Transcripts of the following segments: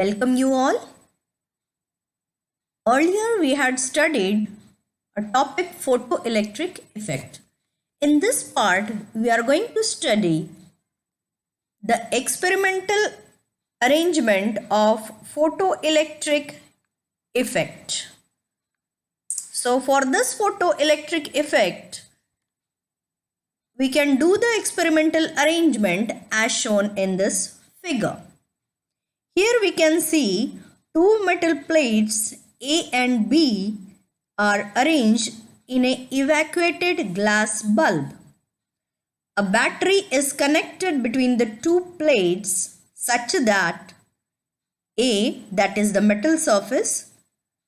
Welcome you all. Earlier we had studied a topic photoelectric effect. In this part we are going to study the experimental arrangement of photoelectric effect. So for this photoelectric effect we can do the experimental arrangement as shown in this figure. Here we can see two metal plates A and B are arranged in an evacuated glass bulb. A battery is connected between the two plates such that A, that is the metal surface,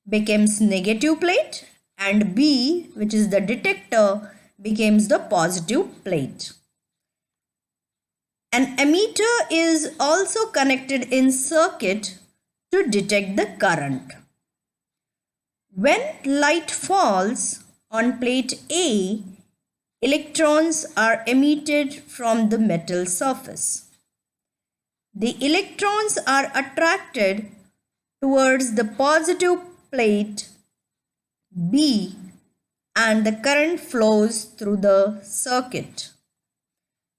becomes negative plate and B, which is the detector, becomes the positive plate. An ammeter is also connected in circuit to detect the current. When light falls on plate A, electrons are emitted from the metal surface. The electrons are attracted towards the positive plate B and the current flows through the circuit.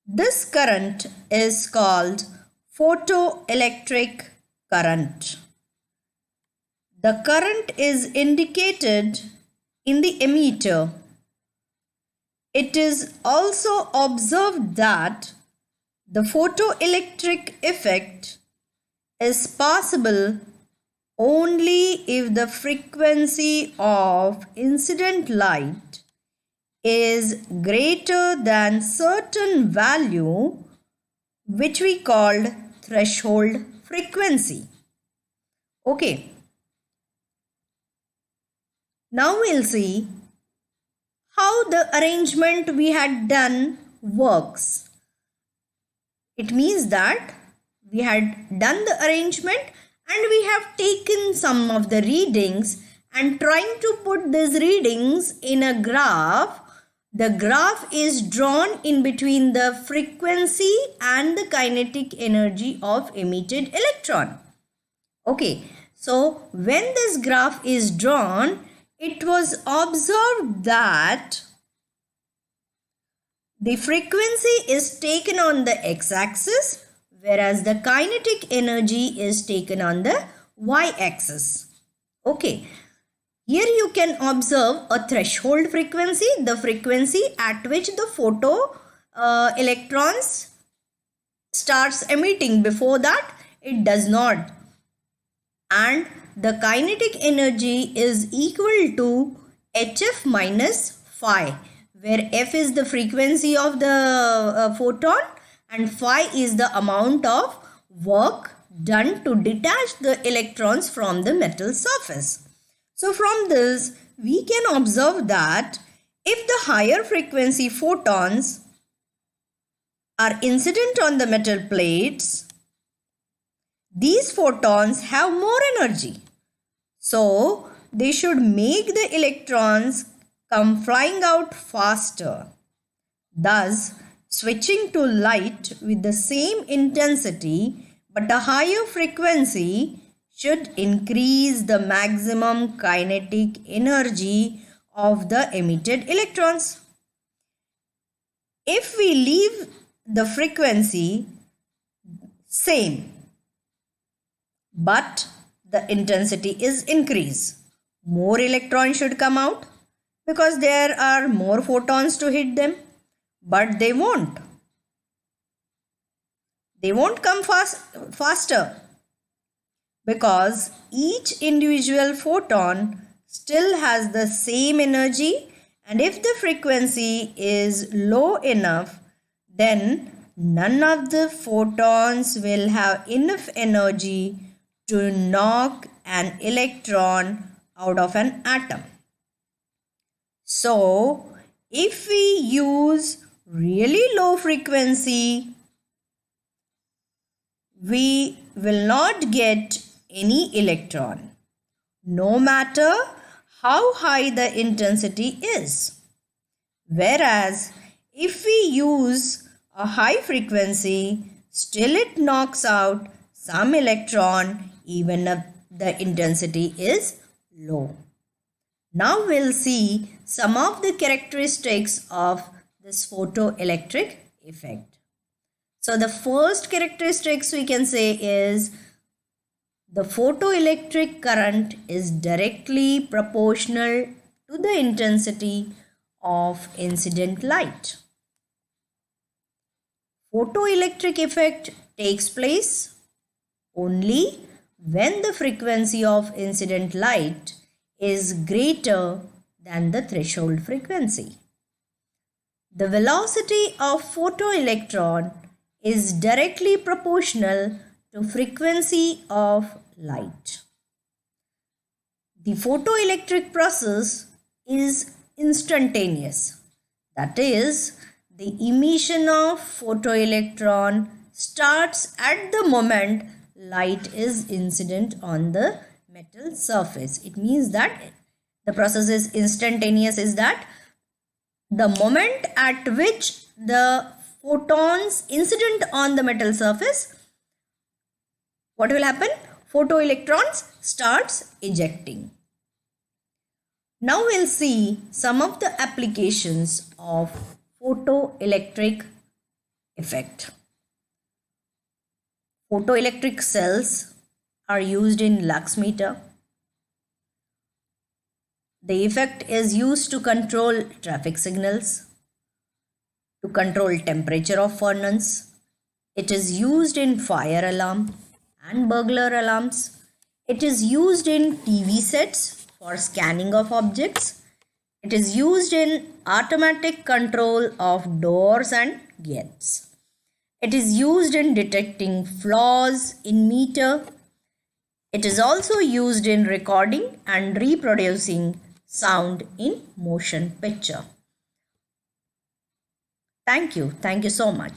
This current is called photoelectric current. The current is indicated in the ammeter. It is also observed that the photoelectric effect is possible only if the frequency of incident light is greater than certain value which we called threshold frequency. Okay. Now we'll see how the arrangement we had done works. It means that we had done the arrangement and we have taken some of the readings and trying to put these readings in a graph. The graph is drawn in between the frequency and the kinetic energy of emitted electron. Okay, so when this graph is drawn, it was observed that the frequency is taken on the x-axis, whereas the kinetic energy is taken on the y-axis. Okay. Here you can observe a threshold frequency, the frequency at which the photo electrons starts emitting. Before that, it does not. And the kinetic energy is equal to hf minus phi, where f is the frequency of the photon and phi is the amount of work done to detach the electrons from the metal surface. So from this, we can observe that if the higher frequency photons are incident on the metal plates, these photons have more energy. So they should make the electrons come flying out faster. Thus, switching to light with the same intensity but a higher frequency should increase the maximum kinetic energy of the emitted electrons. If we leave the frequency same, but the intensity is increased, more electrons should come out because there are more photons to hit them, but they won't. They won't come faster. Because each individual photon still has the same energy, and if the frequency is low enough, then none of the photons will have enough energy to knock an electron out of an atom. So, if we use really low frequency, we will not get any electron, no matter how high the intensity is. Whereas, if we use a high frequency, still it knocks out some electron even if the intensity is low. Now we'll see some of the characteristics of this photoelectric effect. So the first characteristics we can say is the photoelectric current is directly proportional to the intensity of incident light. Photoelectric effect takes place only when the frequency of incident light is greater than the threshold frequency. The velocity of photoelectron is directly proportional to frequency of light. The photoelectric process is instantaneous. That is, the emission of photoelectron starts at the moment light is incident on the metal surface. It means that the process is instantaneous, is that the moment at which the photons incident on the metal surface, what will happen? Photoelectrons starts ejecting. Now we'll see some of the applications of photoelectric effect. Photoelectric cells are used in lux meter. The effect is used to control traffic signals, to control temperature of furnace. It is used in fire alarm and burglar alarms. It is used in TV sets for scanning of objects. It is used in automatic control of doors and gates. It is used in detecting flaws in meter. It is also used in recording and reproducing sound in motion picture. Thank you. Thank you so much.